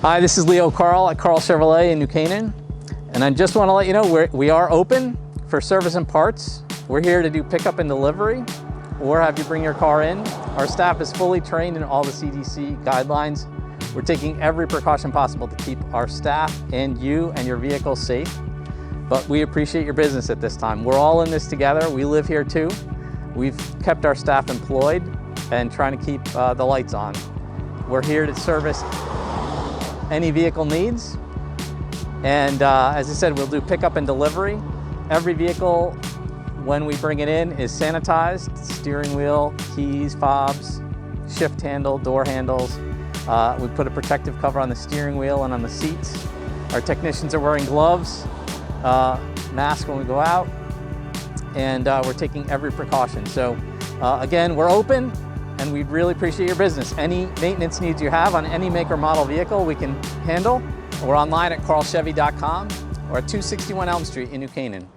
Hi, this is Leo Karl at Karl Chevrolet in New Canaan, and I just want to let you know we are open for service and parts. We're here to do pickup and delivery or have you bring your car in. Our staff is fully trained in all the CDC guidelines. We're taking every precaution possible to keep our staff and you and your vehicle safe, but we appreciate your business at this time. We're all in this together. We live here too. We've kept our staff employed and trying to keep the lights on. We're here to service any vehicle needs. And as I said, we'll do pickup and delivery. Every vehicle, when we bring it in, is sanitized. Steering wheel, keys, fobs, shift handle, door handles. We put a protective cover on the steering wheel and on the seats. Our technicians are wearing gloves, mask when we go out, and we're taking every precaution. So again, we're open, and we really appreciate your business. Any maintenance needs you have on any make or model vehicle, we can handle. We're online at karlchevy.com or at 261 Elm Street in New Canaan.